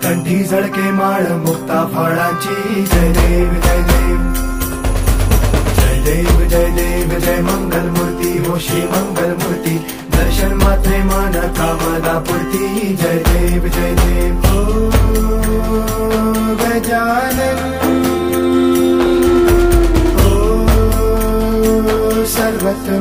कंठी झळके माळ मुक्ता फळांची जय देव जय देव जय देव जय देव जय मंगल मूर्ती हो श्री मंगल मूर्ती दर्शन मात्रे मन कामना पूर्ती जय देव जय देव ओ गजानन ओ सर्वत्र